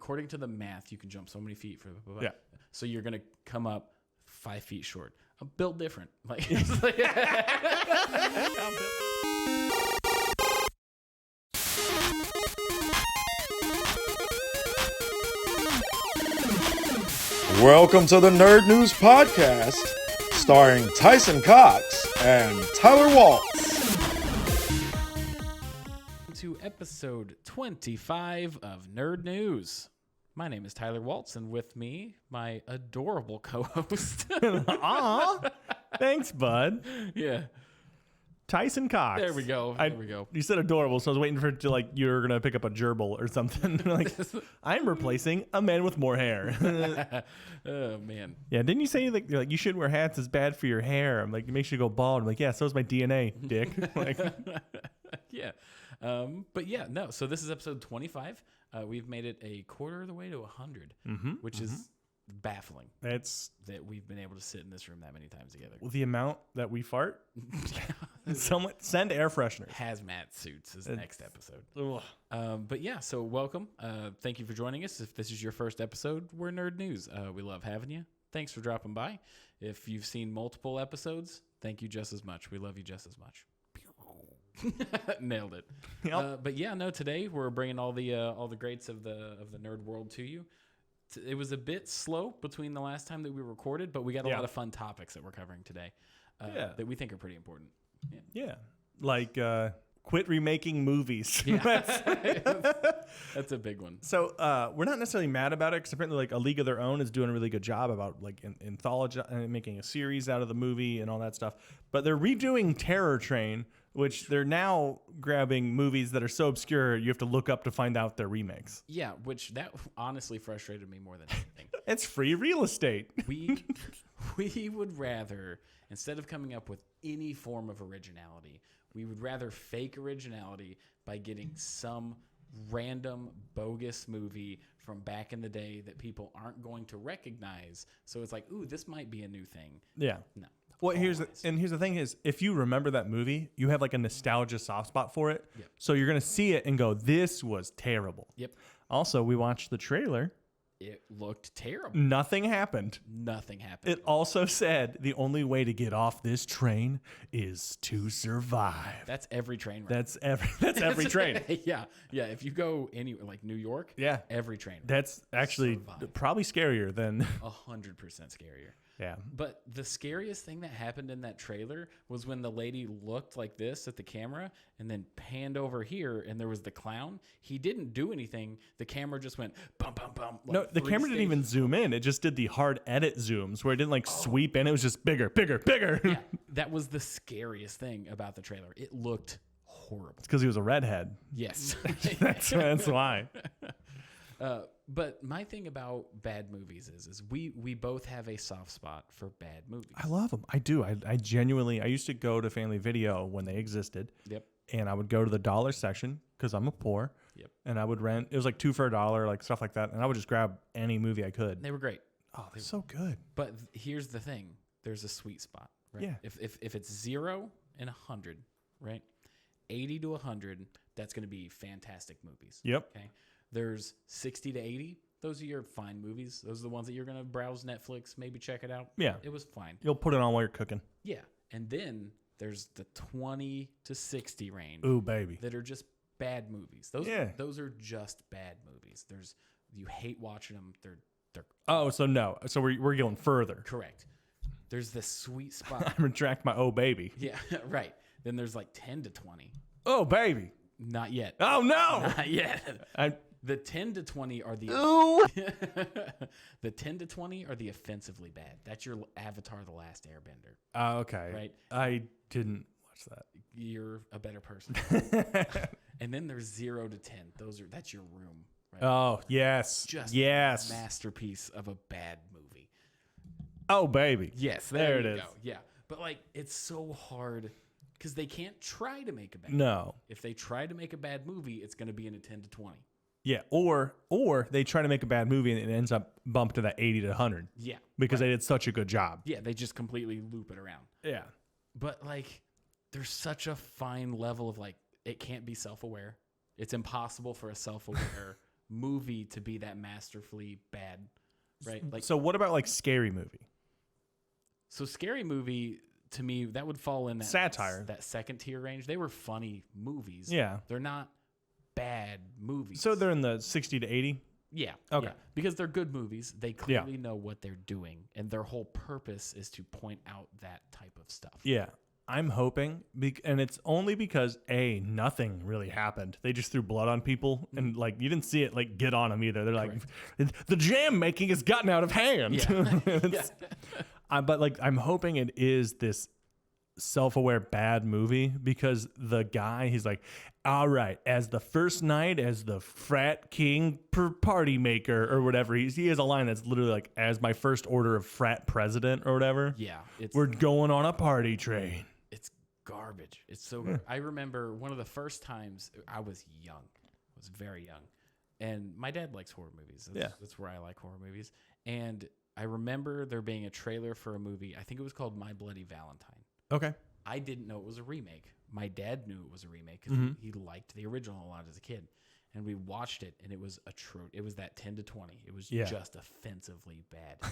according to the math, you can jump so many feet for. Yeah. So you're gonna come up 5 feet short. I'm built different. Like, it's like Welcome to the Nerd News Podcast, starring Tyson Cox and Tyler Waltz. to episode 25 of Nerd News. My name is Tyler Waltz, and with me, my adorable co-host. Aw, thanks, bud. Yeah. Tyson Cox. There we go. There we go. You said adorable, so I was waiting for it to, like, you're going to pick up a gerbil or something. Like, I'm replacing a man with more hair. Oh, man. Yeah, didn't you say that like, you shouldn't wear hats, it's bad for your hair? I'm like, it makes you go bald. I'm like, yeah, so is my DNA, dick. Like, Yeah. But yeah, no. So this is episode 25. We've made it a quarter of the way to 100, which is baffling it's that we've been able to sit in this room that many times together. the amount that we fart. Someone send air fresheners. Hazmat suits is the next episode. Ugh. But yeah, so welcome. Thank you for joining us. If this is your first episode, we're Nerd News. We love having you. Thanks for dropping by. If you've seen multiple episodes, thank you just as much. We love you just as much. Nailed it. Yep. But yeah, no. Today we're bringing all the greats of the nerd world to you. It was a bit slow between the last time that we recorded, but we got a lot of fun topics that we're covering today that we think are pretty important. Yeah. Like, quit remaking movies. Yeah, that's a big one. So we're not necessarily mad about it because apparently, like, A League of Their Own is doing a really good job about like anthology, making a series out of the movie and all that stuff. But they're redoing Terror Train, which they're now grabbing movies that are so obscure you have to look up to find out they're remakes. Yeah, which that honestly frustrated me more than anything. It's free real estate. we would rather, instead of coming up with any form of originality, we would rather fake originality by getting some random bogus movie from back in the day that people aren't going to recognize. So it's like, ooh, this might be a new thing. Yeah. No. Well, here's the thing is, if you remember that movie, you have like a nostalgia soft spot for it. Yep. So you're going to see it and go, this was terrible. Yep. Also, we watched the trailer. It looked terrible. Nothing happened. Nothing happened. It also said the only way to get off this train is to survive. That's every train ride. That's every train. Yeah. Yeah. If you go anywhere like New York, Yeah. every train ride. That's actually Survive. probably scarier than 100% scarier. yeah. But the scariest thing that happened in that trailer was when the lady looked like this at the camera and then panned over here and there was the clown. He didn't do anything. The camera just went bum, bum, bum. Like No, the camera didn't even zoom in. It just did the hard edit zooms where it didn't like sweep in. It was just bigger, bigger, bigger. Yeah, that was the scariest thing about the trailer. It looked horrible. It's because he was a redhead. Yes. That's why. But my thing about bad movies is we both have a soft spot for bad movies. I love them. I do. I genuinely, I used to go to Family Video when they existed. Yep. And I would go to the dollar section because I'm a poor. Yep. And I would rent. It was like $2 for $1, like stuff like that. And I would just grab any movie I could. They were great. Oh, they're so good. But here's the thing. There's a sweet spot, right? Yeah. If it's 0 and 100, right? 80 to 100, that's going to be fantastic movies. Yep. Okay. There's 60 to 80. Those are your fine movies. Those are the ones that you're going to browse Netflix, maybe check it out. Yeah. It was fine. You'll put it on while you're cooking. Yeah. And then there's the 20 to 60 range Ooh, baby. that are just bad movies. Those are just bad movies. You hate watching them. They're Oh, so no. So we're going further. correct. There's this sweet spot. I retract my oh, baby. Yeah, right. Then there's like 10 to 20. Oh, baby. Not yet. Oh, no. Not yet. The 10 to 20 are the the 10 to 20 are the offensively bad. That's your Avatar: The Last Airbender. Oh, okay. Right. I didn't watch that. You're a better person. And then there's 0 to 10. That's your room. Right? Oh, yes. Just yes. masterpiece of a bad movie. Oh, baby. Yes, there it is. Go. Yeah, but like it's so hard because they can't try to make a bad. No. If they try to make a bad movie, it's going to be in a 10 to 20. Yeah, or they try to make a bad movie and it ends up bumped to that 80 to 100. Yeah, because they did such a good job. Yeah, they just completely loop it around. Yeah. But like there's such a fine level of like it can't be self-aware. It's impossible for a self-aware movie to be that masterfully bad, right? Like, So what about like Scary Movie? so Scary Movie to me that would fall in that Satire. that second tier range. They were funny movies. Yeah. They're not bad movies. So they're in the 60 to 80. yeah, Okay. yeah, because they're good movies. They clearly know what they're doing, and their whole purpose is to point out that type of stuff. Yeah. I'm hoping, and it's only because nothing really happened. They just threw blood on people, and like you didn't see it like get on them either. They're like, the jam making has gotten out of hand. Yeah. But like I'm hoping it is this self-aware bad movie because the guy, he's like, all right, as the first night as the frat king party maker or whatever, he has a line that's literally like, as my first order of frat president or whatever. Yeah, We're going on a party train. it's garbage. It's so good. I remember one of the first times I was young. I was very young. And my dad likes horror movies. That's where I like horror movies. And I remember there being a trailer for a movie. I think it was called My Bloody Valentine. Okay. I didn't know it was a remake. My dad knew it was a remake because he liked the original a lot as a kid. And we watched it, and it was it was that 10 to 20. It was just offensively bad.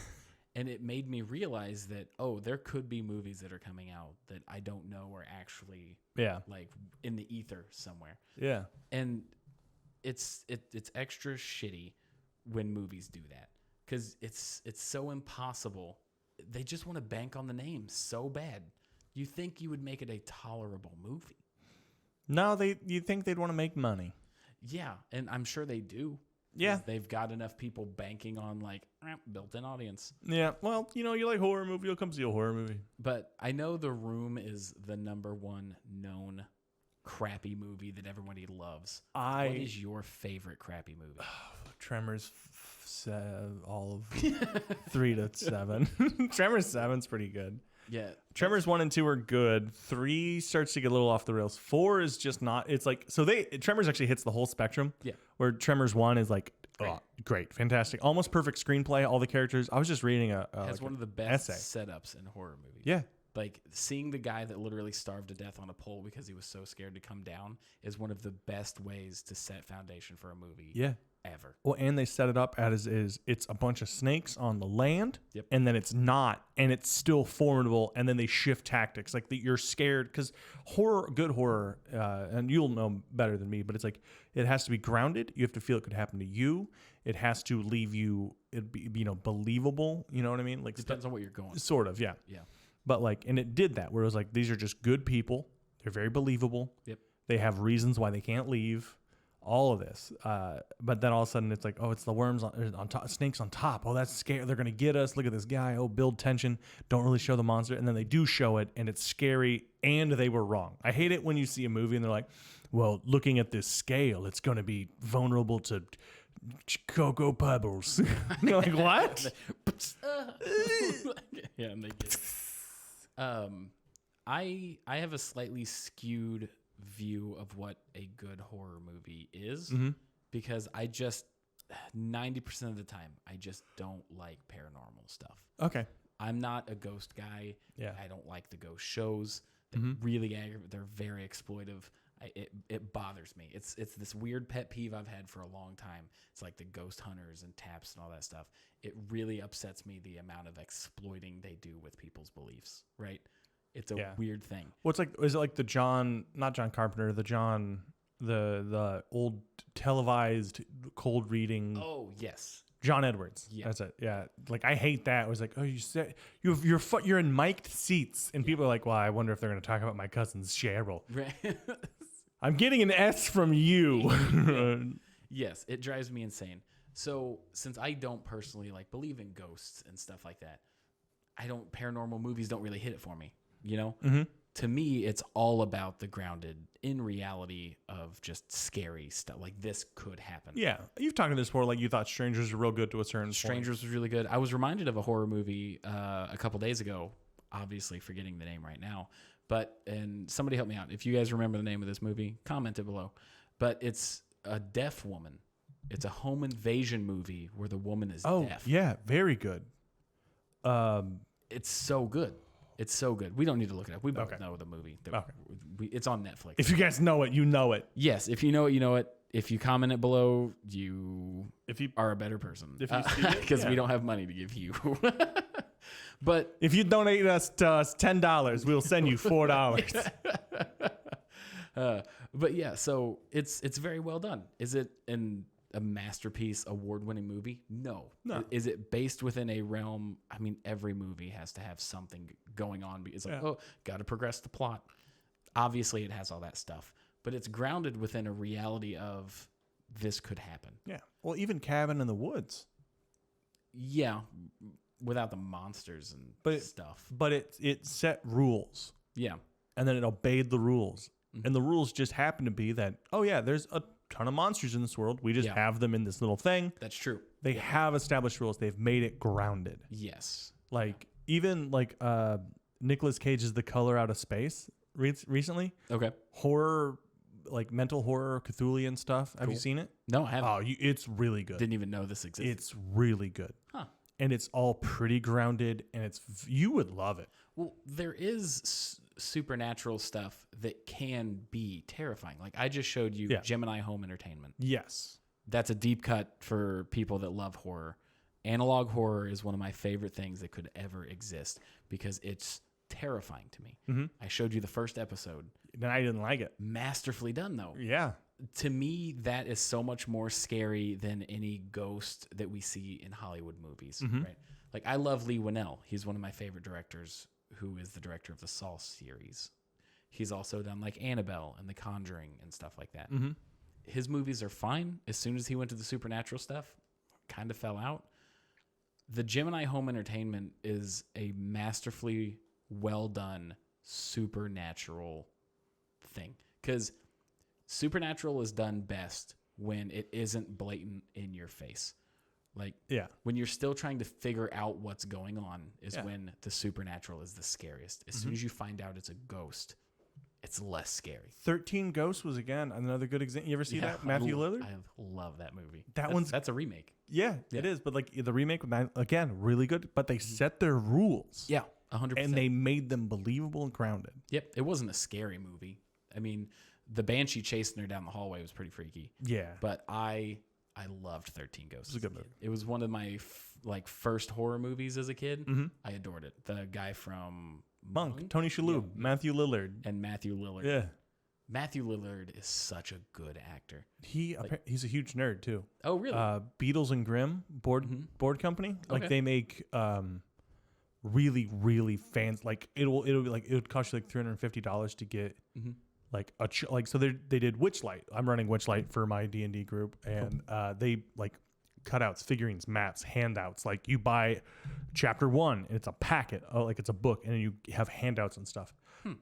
And it made me realize that, there could be movies that are coming out that I don't know are actually like in the ether somewhere. Yeah. And it's extra shitty when movies do that because it's so impossible. They just want to bank on the name so bad. You think you would make it a tolerable movie. No, you think they'd want to make money. Yeah, and I'm sure they do. Yeah. They've got enough people banking on like built-in audience. Yeah, well, you like horror movie, you'll come see a horror movie. But I know The Room is the number one known crappy movie that everybody loves. What is your favorite crappy movie? Tremors, all of 3 to 7. Tremors 7's pretty good. Yeah. Tremors 1 and 2 are good. 3 starts to get a little off the rails. 4 is just not. It's like Tremors actually hits the whole spectrum. Yeah. Where Tremors 1 is like great, fantastic, almost perfect screenplay. All the characters. I was just reading has one of the best essay. setups in horror movies. Yeah. Like seeing the guy that literally starved to death on a pole because he was so scared to come down is one of the best ways to set foundation for a movie. Yeah. Ever. Well, and they set it up as it's a bunch of snakes on the land, and then it's not, and it's still formidable, and then they shift tactics. Like you're scared because good horror, and you'll know better than me, but it's like it has to be grounded. You have to feel it could happen to you. It has to leave you, believable. You know what I mean? Like depends on what you're going. Sort of, yeah. Yeah. But like, and it did that where it was like these are just good people. They're very believable. Yep. They have reasons why they can't leave. All of this, but then all of a sudden it's like, it's the worms on top, snakes on top. Oh, that's scary. They're gonna get us. Look at this guy. Oh, build tension. Don't really show the monster, and then they do show it, and it's scary. And they were wrong. I hate it when you see a movie and they're like, well, looking at this scale, it's gonna be vulnerable to Cocoa Pebbles. You're like, what? Yeah, and they get it. I have a slightly skewed view of what a good horror movie is because I just 90% of the time I just don't like paranormal stuff. Okay. I'm not a ghost guy. Yeah. I don't like the ghost shows. They really aggravate. They're very exploitive. It bothers me. It's this weird pet peeve I've had for a long time. It's like the ghost hunters and taps and all that stuff. It really upsets me the amount of exploiting they do with people's beliefs, right? It's a weird thing. What's like? Is it like not John Carpenter, the old televised cold reading? Oh yes, John Edwards. Yeah. That's it. Yeah, like I hate that. It was like, you said you're in mic'd seats, and people are like, well, I wonder if they're going to talk about my cousin's Cheryl. Right. I'm getting an S from you. Yes, it drives me insane. So since I don't personally believe in ghosts and stuff like that, paranormal movies don't really hit it for me. To me, it's all about the grounded in reality of just scary stuff. Like this could happen. Yeah, you've talked to this before. Like you thought Strangers were real good to a certain Strangers was really good. I was reminded of a horror movie a couple days ago. Obviously, forgetting the name right now. And somebody help me out. If you guys remember the name of this movie, comment it below. But it's a deaf woman. It's a home invasion movie where the woman is deaf. Oh, yeah, very good. It's so good. It's so good. We don't need to look it up. We both know the movie. It's on Netflix. If you guys know it, you know it. Yes, if you know it, you know it. if you comment it below, you are a better person. If you see it, because we don't have money to give you. But if you donate to us $10, we'll send you $4. But yeah, so it's very well done. Is it a masterpiece, award-winning movie? No. Is it based within a realm? I mean, every movie has to have something going on. It's like, got to progress the plot. Obviously, it has all that stuff, but it's grounded within a reality of this could happen. Yeah. Well, even Cabin in the Woods. Yeah, without the monsters and stuff. But it set rules. Yeah. And then it obeyed the rules. And the rules just happen to be that, there's a ton of monsters in this world. We just have them in this little thing. That's true. They have established rules. They've made it grounded. Yes. Like, even like Nicolas Cage's The Color Out of Space recently. Okay. Horror, like mental horror, Cthulhian stuff. Have you seen it? No, I haven't. Oh, it's really good. Didn't even know this existed. It's really good. Huh. And it's all pretty grounded, and you would love it. Well, there is supernatural stuff that can be terrifying. Like I just showed you Gemini Home Entertainment. Yes. That's a deep cut for people that love horror. Analog horror is one of my favorite things that could ever exist because it's terrifying to me. Mm-hmm. I showed you the first episode. Then I didn't like it. Masterfully done, though. Yeah. To me, that is so much more scary than any ghost that we see in Hollywood movies, right? Like, I love Lee Winnell. He's one of my favorite directors, who is the director of the Saw series. He's also done, like, Annabelle and The Conjuring and stuff like that. Mm-hmm. His movies are fine. As soon as he went to the supernatural stuff, kind of fell out. The Gemini Home Entertainment is a masterfully well-done supernatural thing. Because supernatural is done best when it isn't blatant in your face. Like, when you're still trying to figure out what's going on is when the supernatural is the scariest. As soon as you find out it's a ghost, it's less scary. 13 Ghosts was, again, another good example. You ever see that? Matthew Lillard? I love that movie. That's a remake. Yeah, it is. But like the remake, again, really good. But they set their rules. Yeah, 100%. And they made them believable and grounded. Yep. It wasn't a scary movie. I mean, the banshee chasing her down the hallway was pretty freaky. Yeah. But I loved 13 Ghosts. It was a good movie. It was one of my first horror movies as a kid. Mm-hmm. I adored it. The guy from Monk, Tony Shalhoub, Matthew Lillard. And Matthew Lillard. Yeah. Matthew Lillard is such a good actor. He's a huge nerd too. Oh, really? Beatles and Grimm board company. Like they make really, really fans. Like it would cost you like $350 to get like so they did Witchlight. I'm running Witchlight for my D&D group, and they like cutouts, figurines, maps, handouts. Like you buy chapter 1 and it's a packet, like it's a book, and then you have handouts and stuff.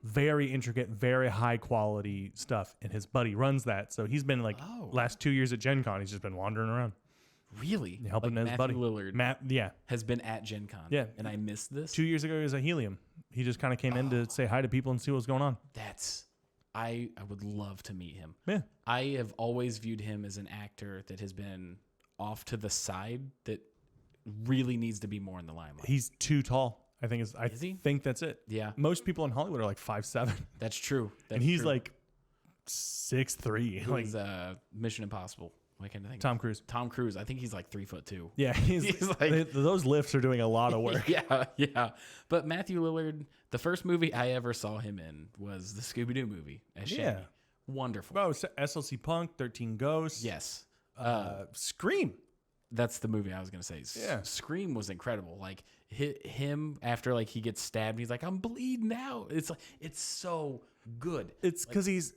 Very intricate, very high quality stuff. And his buddy runs that, so he's been like last 2 years at Gen Con, he's just been wandering around. Really? Helping his buddy. Lillard has been at Gen Con. Yeah. And I missed this. 2 years ago, he was at Helium. He just kind of came in to say hi to people and see what's going on. I would love to meet him. Yeah. I have always viewed him as an actor that has been off to the side that really needs to be more in the limelight. He's too tall. I think I think that's it. Yeah. Most people in Hollywood are like 5'7". That's true. And he's like 6'3". Like Mission Impossible. Why can't I think? Tom Cruise. Tom Cruise. I think he's like 3'2". Yeah, he's like those lifts are doing a lot of work. Yeah. But Matthew Lillard, the first movie I ever saw him in was the Scooby-Doo movie as Shaggy. Wonderful. Oh, SLC Punk, 13 Ghosts. Yes. Scream. That's the movie I was gonna say. Yeah. Scream was incredible. Like him after like he gets stabbed, he's like, I'm bleeding out. It's like it's so good. It's because he's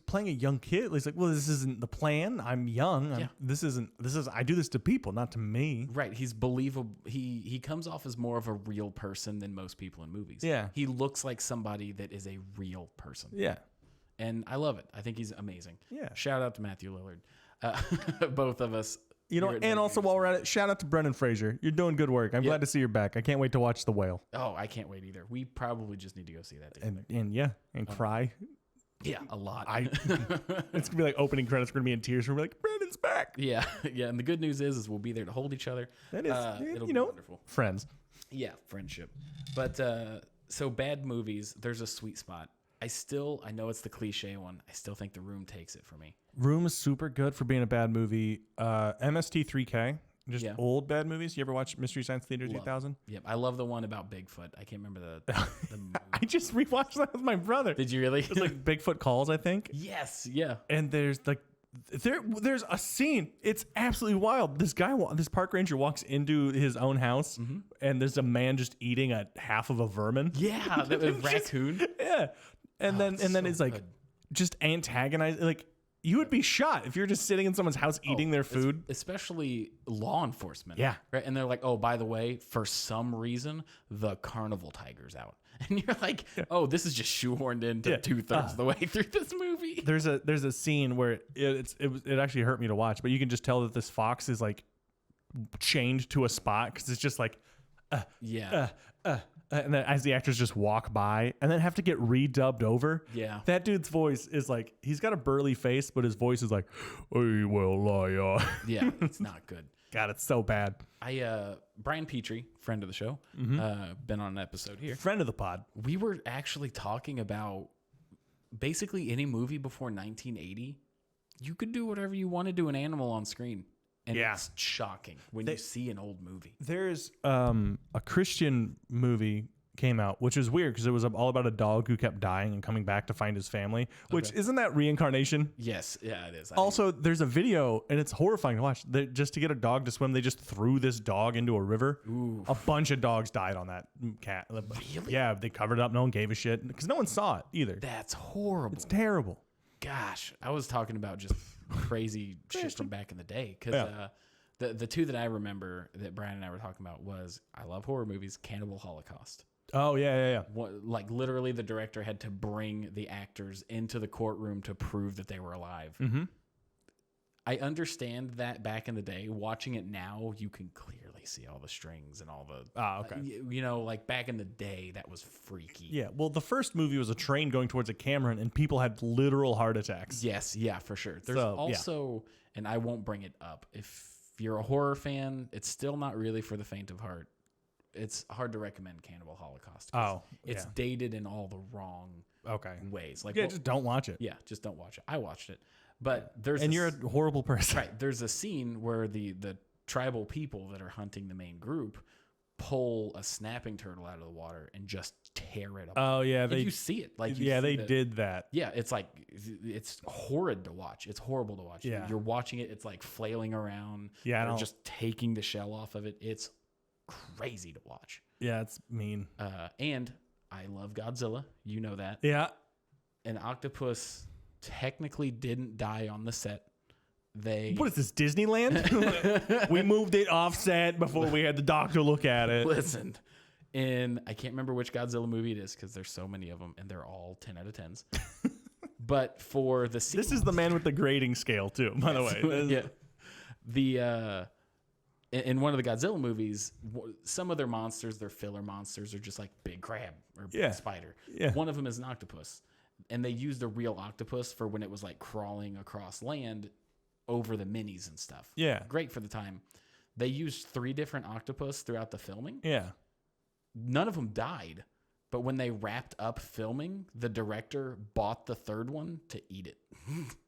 playing a young kid. He's like, well, this isn't the plan. I'm young. This is I do this to people, not to me. Right. He's believable. He comes off as more of a real person than most people in movies. Yeah. He looks like somebody that is a real person. Yeah. And I love it. I think he's amazing. Yeah. Shout out to Matthew Lillard. Both of us. You know, and also while we're at it, shout out to Brendan Fraser. You're doing good work. I'm glad to see you're back. I can't wait to watch The Whale. Oh, I can't wait either. We probably just need to go see that together. And cry. Yeah, a lot. It's gonna be like opening credits. We're gonna be in tears. We're like, Brendan's back. Yeah. And the good news is we'll be there to hold each other. That is, it'll be wonderful. Friends. Yeah, friendship. But so bad movies. There's a sweet spot. I know it's the cliche one. I still think The Room takes it for me. Room is super good for being a bad movie. MST3K, just old bad movies. You ever watch Mystery Science Theater 3000? Yep. I love the one about Bigfoot. I can't remember the movie. I just rewatched that with my brother. Did you really? It's like Bigfoot Calls, I think. Yes. Yeah. And there's like, there's a scene. It's absolutely wild. This park ranger walks into his own house, and there's a man just eating a half of a vermin. Yeah, that was raccoon. Yeah, and then so it's like good. just antagonizing. Like you would be shot if you're just sitting in someone's house eating their food. Especially law enforcement. Yeah. Right. And they're like, oh, by the way, for some reason, the carnival tiger's out. And you're like, oh, this is just shoehorned into 2/3 of the way through this movie. There's a scene where it actually hurt me to watch, but you can just tell that this fox is like chained to a spot because it's just like, and then as the actors just walk by and then have to get redubbed over. Yeah. That dude's voice is like, he's got a burly face, but his voice is like, hey, well, Yeah, it's not good. God, it's so bad. Brian Petrie, friend of the show, been on an episode here. Friend of the pod. We were actually talking about basically any movie before 1980. You could do whatever you want to do an animal on screen. And it's shocking when you see an old movie. There's a Christian movie came out, which is weird because it was all about a dog who kept dying and coming back to find his family, which isn't that reincarnation? Yes. Yeah, it is. Also, there's a video, and it's horrifying to watch. Just to get a dog to swim, they just threw this dog into a river. Ooh. A bunch of dogs died on that cat. Really? Yeah, they covered it up. No one gave a shit because no one saw it either. That's horrible. It's terrible. Gosh, I was talking about just crazy shit from back in the day. Because the two that I remember that Brian and I were talking about was, I love horror movies, Cannibal Holocaust. Oh, yeah. Like literally the director had to bring the actors into the courtroom to prove that they were alive. Mm-hmm. I understand that back in the day. Watching it now, you can clearly see all the strings and all the... okay. Like back in the day, that was freaky. Yeah, well, the first movie was a train going towards a camera, and people had literal heart attacks. Yes, yeah, for sure. There's also, and I won't bring it up, if you're a horror fan, it's still not really for the faint of heart. It's hard to recommend Cannibal Holocaust. It's dated in all the wrong ways. Like, just don't watch it. Yeah, just don't watch it. I watched it. But you're a horrible person. Right. There's a scene where the tribal people that are hunting the main group pull a snapping turtle out of the water and just tear it apart. Oh, yeah. You see it. Like, they did that. Yeah, it's like, it's horrid to watch. It's horrible to watch. Yeah. You're watching it. It's like flailing around. Yeah. Or just taking the shell off of it. It's crazy to watch. Yeah, it's mean. And I love Godzilla. You know that. Yeah. An octopus technically didn't die on the set. What is this, Disneyland? We moved it offset before we had the doctor look at it. Listen, and I can't remember which Godzilla movie it is because there's so many of them and they're all 10 out of 10s. But for the scene, this is the man with the grading scale too, by the way. Yeah. In one of the Godzilla movies, some of their monsters, their filler monsters, are just like big crab or big spider. Yeah. One of them is an octopus. And they used a real octopus for when it was like crawling across land over the minis and stuff. Yeah. Great for the time. They used 3 different octopus throughout the filming. Yeah. None of them died. But when they wrapped up filming, the director bought the 3rd one to eat it.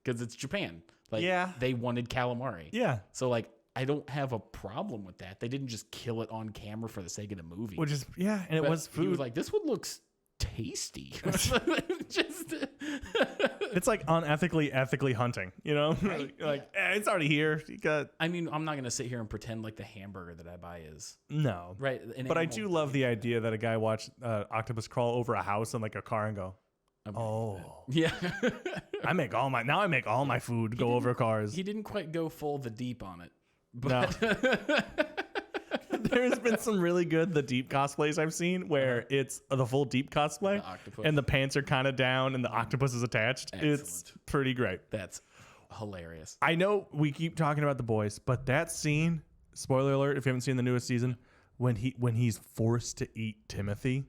Because it's Japan. Like, they wanted calamari. Yeah. So, like, I don't have a problem with that. They didn't just kill it on camera for the sake of the movie. Which is, and it was food. He was like, this one looks tasty. It's like ethically hunting, you know? Right? It's already here. I mean, I'm not going to sit here and pretend like the hamburger that I buy is. No. Right. But I do love the idea that a guy watched octopus crawl over a house in like a car and go, yeah. I make all my food go over cars. He didn't quite go full the deep on it. But no. There's been some really good The Deep cosplays I've seen where it's the full Deep cosplay and the pants are kind of down and the octopus is attached. Excellent. It's pretty great. That's hilarious. I know we keep talking about The Boys, but that scene, spoiler alert if you haven't seen the newest season, when he's forced to eat Timothy.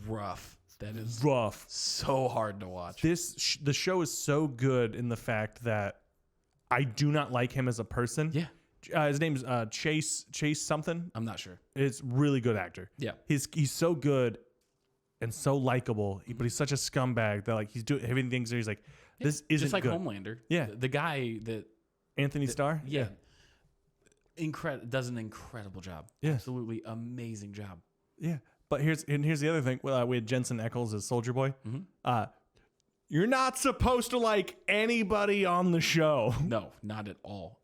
Rough. That is rough. So hard to watch. The show is so good in the fact that I do not like him as a person. Yeah. His name's Chase something. I'm not sure. It's really good actor. Yeah. He's so good and so likable, but he's such a scumbag that like he's doing everything. He's like, this isn't just like good. Homelander. Yeah. The guy that Anthony Starr. Yeah. Does an incredible job. Yeah. Absolutely amazing job. Yeah. But here's the other thing. We had Jensen Ackles as Soldier Boy. Mm-hmm. You're not supposed to like anybody on the show. No, not at all.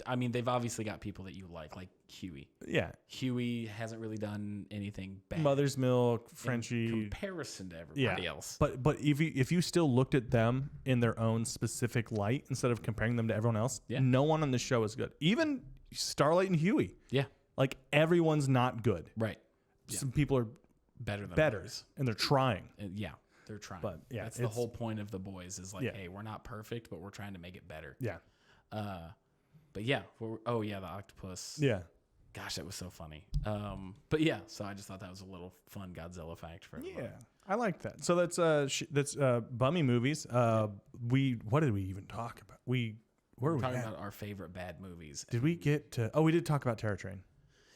I mean, they've obviously got people that you like Huey. Yeah. Huey hasn't really done anything bad. Mother's Milk, in Frenchie. comparison to everybody else. But if you still looked at them in their own specific light instead of comparing them to everyone else, no one on the show is good. Even Starlight and Huey. Yeah. Like everyone's not good. Right. Yeah. Some people are better than others. And they're trying. Yeah. They're trying. But yeah, that's the whole point of The Boys is like, hey, we're not perfect, but we're trying to make it better. Yeah. But yeah, the octopus. Yeah. Gosh, that was so funny. But yeah, so I just thought that was a little fun Godzilla fact for everybody. Yeah, I like that. So that's bummy movies. What did we even talk about? We're talking about our favorite bad movies. Did we get to? Oh, we did talk about Terror Train.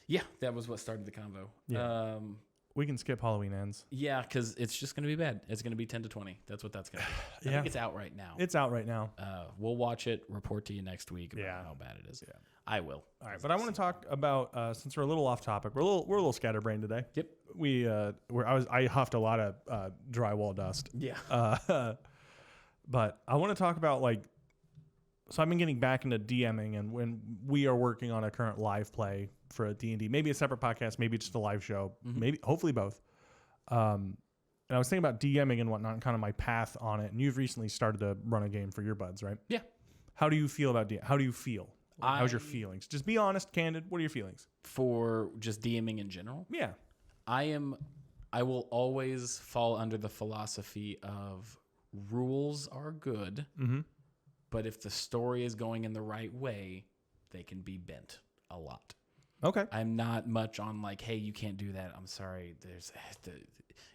Yeah, that was what started the convo. Yeah. We can skip Halloween Ends. Yeah, because it's just going to be bad. It's going to be 10 to 20. That's what that's going to be. I think it's out right now. It's out right now. We'll watch it, report to you next week about how bad it is. Yeah. I will. All right, but I want to talk about since we're a little off topic. We're a little scatterbrained today. Yep. I huffed a lot of drywall dust. Yeah. But I want to talk about so I've been getting back into DMing, and when we are working on a current live play for a D&D, maybe a separate podcast, maybe just a live show, maybe hopefully both. And I was thinking about DMing and whatnot, and kind of my path on it. And you've recently started to run a game for your buds, right? Yeah. How do you feel about How do you feel? How's your feelings? Just be honest, candid. What are your feelings? For just DMing in general? Yeah. I will always fall under the philosophy of rules are good, but if the story is going in the right way, they can be bent a lot. Okay. I'm not much on hey, you can't do that. I'm sorry.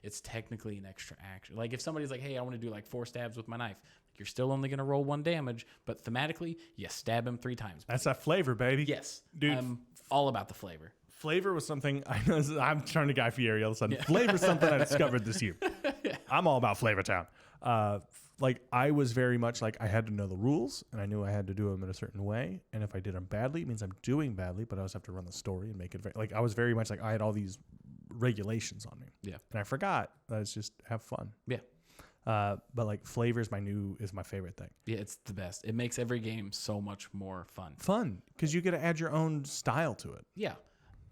It's technically an extra action. Like if somebody's like, hey, I want to do 4 stabs with my knife. You're still only going to roll 1 damage, but thematically, you stab him 3 times. That's that flavor, baby. Yes. Dude. I'm all about the flavor. Flavor was something I know. I'm turning to Guy Fieri all of a sudden. Yeah. Flavor is something I discovered this year. I'm all about Flavor Town. I was very much I had to know the rules, and I knew I had to do them in a certain way. And if I did them badly, it means I'm doing badly, but I also have to run the story and make it I was very much I had all these regulations on me. Yeah. And I forgot that it's just have fun. Yeah. But flavor is my favorite thing. Yeah, it's the best. It makes every game so much more fun. Fun because you get to add your own style to it. Yeah,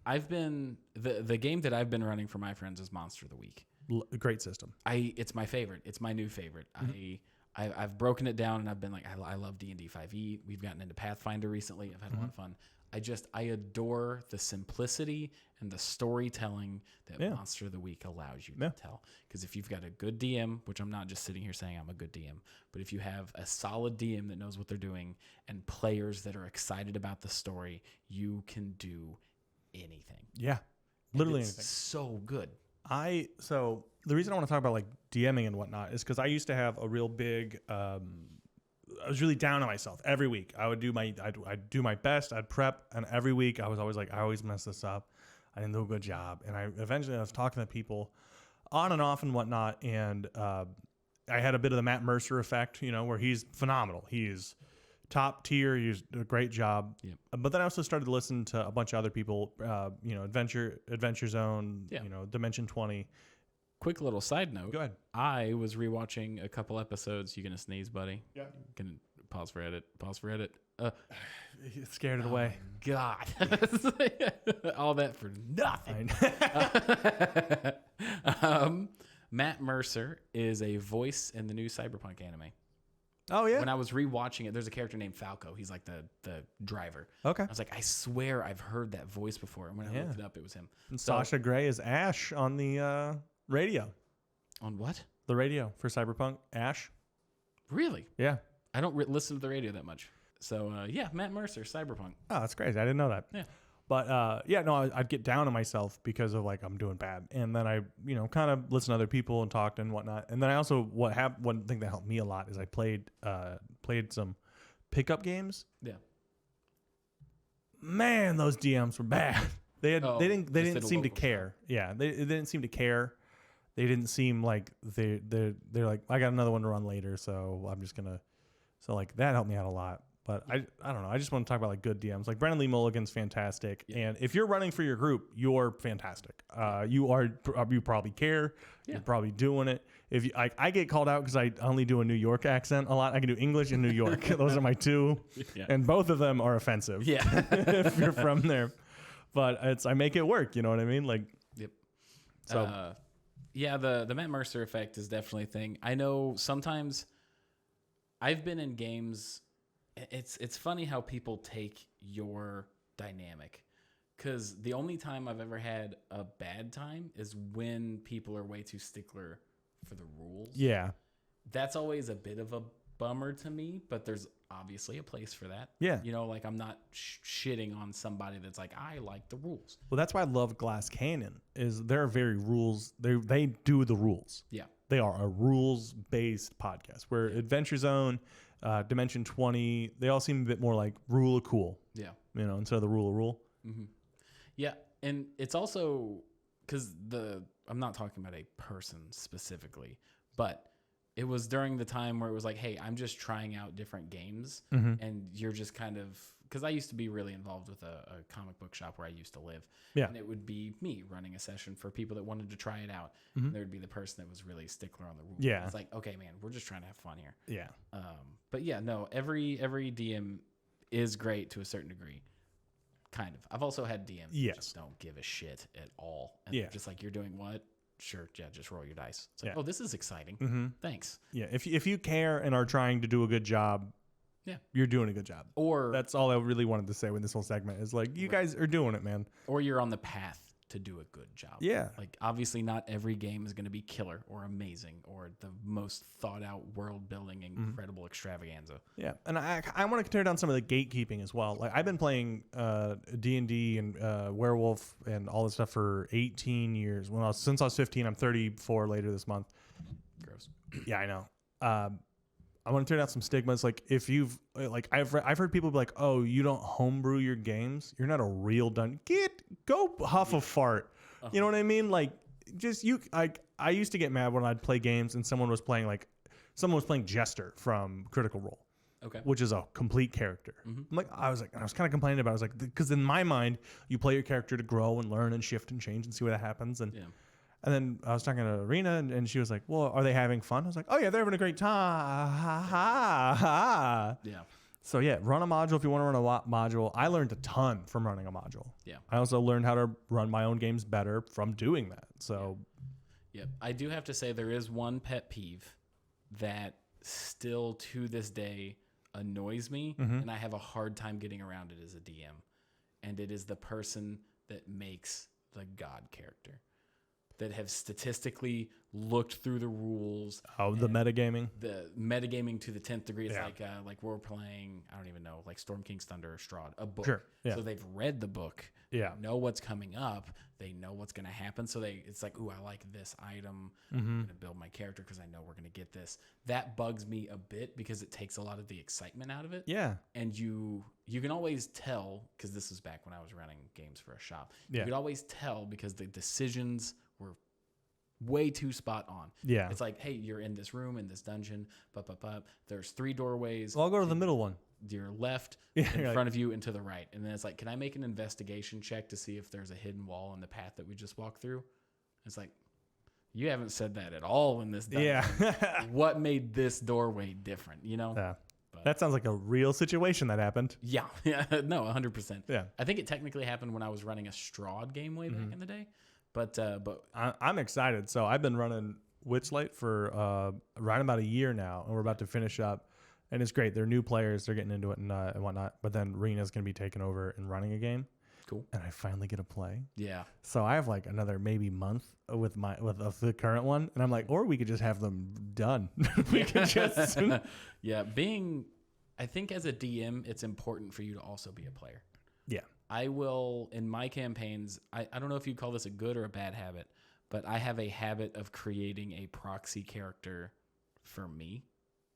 I've been the game that I've been running for my friends is Monster of the Week. Great system. It's my favorite. It's my new favorite. I've broken it down and I've been I love D&D 5e. We've gotten into Pathfinder recently. I've had a lot of fun. I adore the simplicity and the storytelling that Monster of the Week allows you to tell. Because if you've got a good DM, which I'm not just sitting here saying I'm a good DM, but if you have a solid DM that knows what they're doing and players that are excited about the story, you can do anything. Yeah, literally anything. So good. So the reason I want to talk about DMing and whatnot is because I used to have a real big. I was really down on myself every week. I'd do my best. I'd prep, and every week I was always I always mess this up. I didn't do a good job, and I was talking to people on and off and whatnot, and I had a bit of the Matt Mercer effect, where he's phenomenal. He's top tier. He's a great job. Yep. But then I also started to listen to a bunch of other people. Adventure Zone. Yeah. Dimension 20. Quick little side note. Go ahead. I was rewatching a couple episodes. You gonna sneeze, buddy? Yeah. Gonna pause for edit. Scared it away. God. All that for nothing. Matt Mercer is a voice in the new Cyberpunk anime. Oh yeah. When I was rewatching it, there's a character named Falco. He's like the driver. Okay. I was I swear I've heard that voice before. And when I looked it up, it was him. And Sasha Grey is Ash on the radio. On what? The radio for Cyberpunk. Ash. Really? Yeah. I don't listen to the radio that much. So Matt Mercer, Cyberpunk. Oh, that's crazy. I didn't know that. Yeah. But I'd get down on myself because of I'm doing bad, and then I kind of listen to other people and talked and whatnot. And then I also one thing that helped me a lot is I played some pickup games. Yeah. Man, those DMs were bad. They didn't seem to care. Yeah, they didn't seem to care. they didn't seem like they're like, I got another one to run later, so I'm just gonna. So like that helped me out a lot. But I don't know. I just want to talk about like good DMs. Like Brennan Lee Mulligan's fantastic, and if you're running for your group, you're fantastic. You probably care. You're probably doing it. If you, I get called out because I only do a New York accent a lot. I can do English and New York. Those are my two, and both of them are offensive. Yeah, if you're from there, but I make it work. You know what I mean? Like, yep. So, yeah, the Matt Mercer effect is definitely a thing. I know sometimes I've been in games. It's funny how people take your dynamic, because the only time I've ever had a bad time is when people are way too stickler for the rules. Yeah. That's always a bit of a bummer to me, but there's obviously a place for that. Yeah. You know, like I'm not shitting on somebody that's like, I like the rules. Well, that's why I love Glass Cannon, is they're very rules. They do the rules. Yeah. They are a rules-based podcast where Adventure Zone, Dimension 20, they all seem a bit more like rule of cool. Yeah. You know, instead of the rule of rule. Mm-hmm. Yeah. And it's also because I'm not talking about a person specifically, but it was during the time where it was like, hey, I'm just trying out different games, and you're just kind of, because I used to be really involved with a comic book shop where I used to live. Yeah. And it would be me running a session for people that wanted to try it out. And there would be the person that was really stickler on the rules. Yeah. It's like, okay, man, we're just trying to have fun here. Yeah. But yeah, no, every DM is great to a certain degree. Kind of. I've also had DMs that just don't give a shit at all. And they're just like, you're doing what? Sure, yeah, just roll your dice. It's like, oh, this is exciting. Thanks. Yeah, if you care and are trying to do a good job, you're doing a good job. Or that's all I really wanted to say with this whole segment is like, you guys are doing it, man. Or you're on the path to do a good job. Yeah. Like obviously not every game is going to be killer or amazing or the most thought out world building incredible extravaganza. Yeah, and I want to tear down some of the gatekeeping as well. Like I've been playing D&D and Werewolf and all this stuff for 18 years. Since I was 15, I'm 34 later this month. Gross. Yeah, I know. I want to tear down some stigmas. Like if you've like I've heard people be like, "Oh, you don't homebrew your games. You're not a real go huff a fart." You know what I mean? Like just I used to get mad when I'd play games and someone was playing Jester from Critical Role. Okay. Which is a complete character. I was kind of complaining about it. I was like, because in my mind, you play your character to grow and learn and shift and change and see what happens. And then I was talking to Arena, and she was like, well, are they having fun? I was like, oh, yeah, they're having a great time. Yeah. So, yeah, run a module if you want to run a module. I learned a ton from running a module. Yeah. I also learned how to run my own games better from doing that. So, yeah. I do have to say there is one pet peeve that still to this day annoys me, and I have a hard time getting around it as a DM. And it is the person that makes the God character, that have statistically looked through the rules. Oh, the metagaming? The metagaming to the 10th degree. It's like we're playing, I don't even know, like Storm King's Thunder or Strahd, a book. Sure. Yeah. So they've read the book. Yeah. Know what's coming up. They know what's going to happen. So it's like, ooh, I like this item. I'm going to build my character because I know we're going to get this. That bugs me a bit because it takes a lot of the excitement out of it. Yeah. And you can always tell, because this was back when I was running games for a shop. Yeah. You could always tell because the decisions were way too spot on. Yeah. It's like, hey, you're in this room, in this dungeon, there's 3 doorways. Well, I'll go to the middle one. Your left, in front of you, and to the right. And then it's like, can I make an investigation check to see if there's a hidden wall in the path that we just walked through? It's like, you haven't said that at all in this dungeon. Yeah. What made this doorway different, you know? Yeah. That sounds like a real situation that happened. Yeah. No, 100%. Yeah. I think it technically happened when I was running a Strahd game way back in the day. But I'm excited. So I've been running Witchlight for around about a year now, and we're about to finish up. And it's great. They're new players. They're getting into it and whatnot. But then Rena's going to be taking over and running a game. Cool. And I finally get to play. Yeah. So I have like another maybe month with the current one, and I'm like, or we could just have them done. We could just. Yeah. I think as a DM, it's important for you to also be a player. Yeah. I will, in my campaigns, I don't know if you call this a good or a bad habit, but I have a habit of creating a proxy character for me.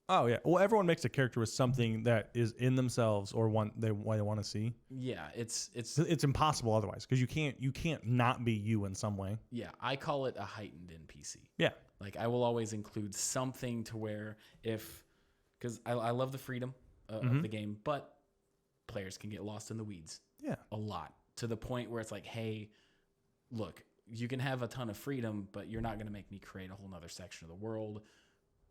Oh yeah. Well, everyone makes a character with something that is in themselves or what they want to see. Yeah, it's impossible otherwise because you can't not be you in some way. Yeah, I call it a heightened NPC. Yeah. Like I will always include something to where because I love the freedom of the game, but players can get lost in the weeds. Yeah. A lot to the point where it's like, hey, look, you can have a ton of freedom, but you're not going to make me create a whole nother section of the world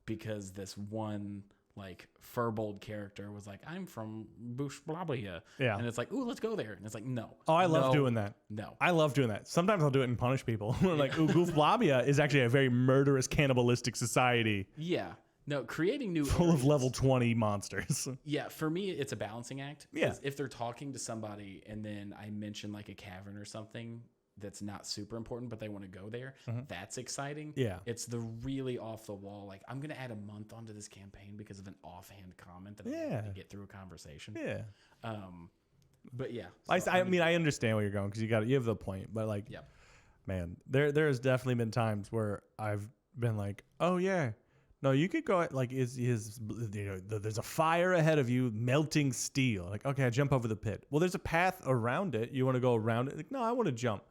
because this one like Furbold character was like, I'm from Bush blah blah. Yeah. And it's like, ooh, let's go there. And it's like, no. Oh, I love doing that. No. I love doing that. Sometimes I'll do it and punish people. Like, ooh, Goofblabia is actually a very murderous, cannibalistic society. Yeah. No, creating new full areas, of level 20 monsters. Yeah, for me, it's a balancing act. Yeah. If they're talking to somebody and then I mention like a cavern or something that's not super important, but they want to go there, that's exciting. Yeah. It's the really off the wall, like, I'm going to add a month onto this campaign because of an offhand comment that I need to get through a conversation. Yeah. But yeah. So, I mean, I understand where you're going because you have the point, but like, man, there has definitely been times where I've been like, oh yeah, no, you could go like there's a fire ahead of you, melting steel. Like, okay, I jump over the pit. Well, there's a path around it. You want to go around it? Like, no, I want to jump.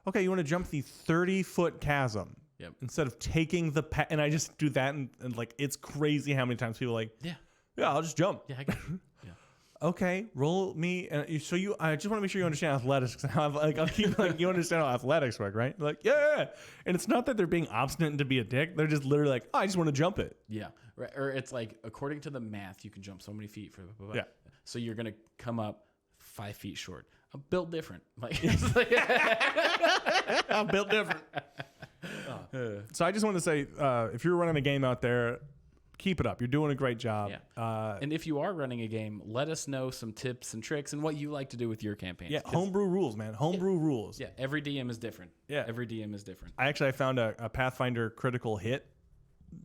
Okay, you want to jump the 30-foot chasm. Yep. Instead of taking the path, and I just do that, and like it's crazy how many times people are like, yeah, I'll just jump. Yeah, I got you. Yeah. Okay, roll me. And I just want to make sure you understand athletics. I'll keep like, you understand how athletics work, right? Like, yeah. And it's not that they're being obstinate and to be a dick. They're just literally like, oh, I just want to jump it. Yeah. Right. Or it's like, according to the math, you can jump so many feet for. Yeah. So you're going to come up 5 feet short. I'm built different. Like, I'm built different. So I just want to say, if you're running a game out there, keep it up. You're doing a great job. Yeah. And if you are running a game, let us know some tips and tricks and what you like to do with your campaigns. Yeah, homebrew rules, man. Homebrew rules. Yeah, every DM is different. Yeah. Every DM is different. I found a Pathfinder critical hit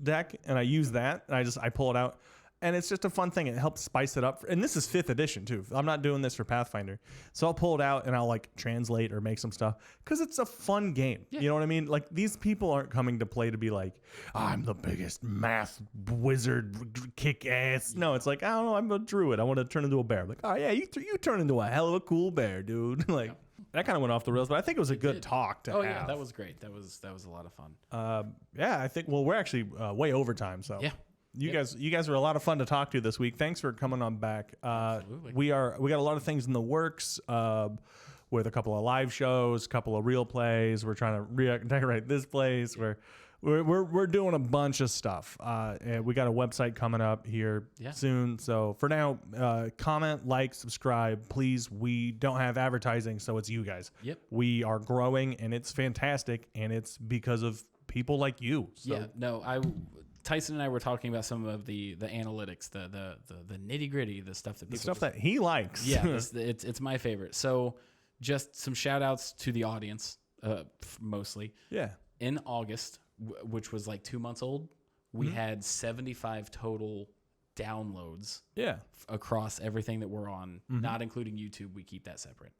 deck, and I use that, and I pull it out. And it's just a fun thing. It helps spice it up. And this is 5th edition, too. I'm not doing this for Pathfinder. So I'll pull it out, and I'll, like, translate or make some stuff. Because it's a fun game. Yeah. You know what I mean? Like, these people aren't coming to play to be like, I'm the biggest math wizard, kick ass. No, it's like, I don't know, I'm a druid. I want to turn into a bear. I'm like, oh, yeah, you turn into a hell of a cool bear, dude. Like, that kind of went off the rails. But I think it was a good talk to have. Yeah, that was great. That was a lot of fun. Yeah, I think, well, we're actually way over time, so. Yeah. You guys are a lot of fun to talk to this week. Thanks for coming on back. Absolutely. We got a lot of things in the works with a couple of live shows, a couple of real plays. We're trying to redecorate this place. We're doing a bunch of stuff. And we got a website coming up here soon. So for now, comment, like, subscribe, please. We don't have advertising, so it's you guys. Yep. We are growing, and it's fantastic, and it's because of people like you. So. Yeah. No, Tyson and I were talking about some of the analytics, the nitty gritty, the stuff that he likes. Yeah, it's my favorite. So, just some shout outs to the audience, mostly. Yeah. In August, which was like 2 months old, we had 75 total downloads. Yeah. Across everything that we're on, not including YouTube. We keep that separate.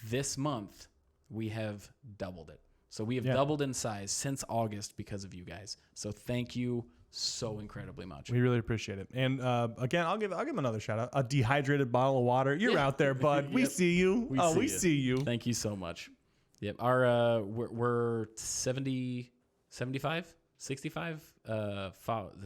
This month, we have doubled it. So we have doubled in size since August because of you guys. So thank you so incredibly much. We really appreciate it. And again, I'll give him another shout out. A dehydrated bottle of water. You're out there, bud. We see you. We see you. Thank you so much. Yep. Our we're 70, 75, 65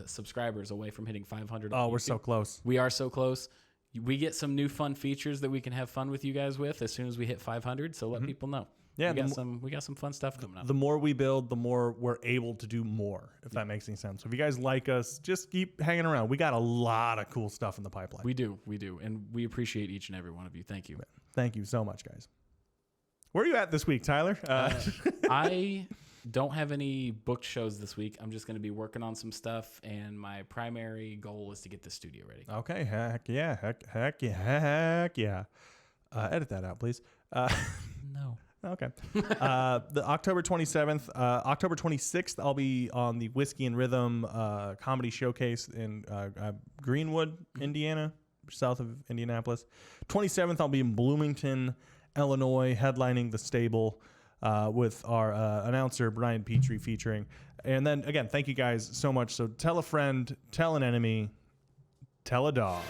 subscribers away from hitting 500. Oh, we're so close. We are so close. We get some new fun features that we can have fun with you guys with as soon as we hit 500. So let people know. Yeah, we got some fun stuff coming up. The more we build, the more we're able to do more, if that makes any sense. So if you guys like us, just keep hanging around. We got a lot of cool stuff in the pipeline. We do. And we appreciate each and every one of you. Thank you. Thank you so much, guys. Where are you at this week, Tyler? I don't have any booked shows this week. I'm just going to be working on some stuff, and my primary goal is to get the studio ready. Okay, heck yeah. Edit that out, please. No. Okay. The October 27th, October 26th, I'll be on the Whiskey and Rhythm comedy showcase in Greenwood, Indiana, south of Indianapolis. 27th, I'll be in Bloomington, Illinois, headlining the Stable. with our announcer Brian Petrie featuring. And then again, thank you guys so much. So tell a friend, tell an enemy, tell a dog.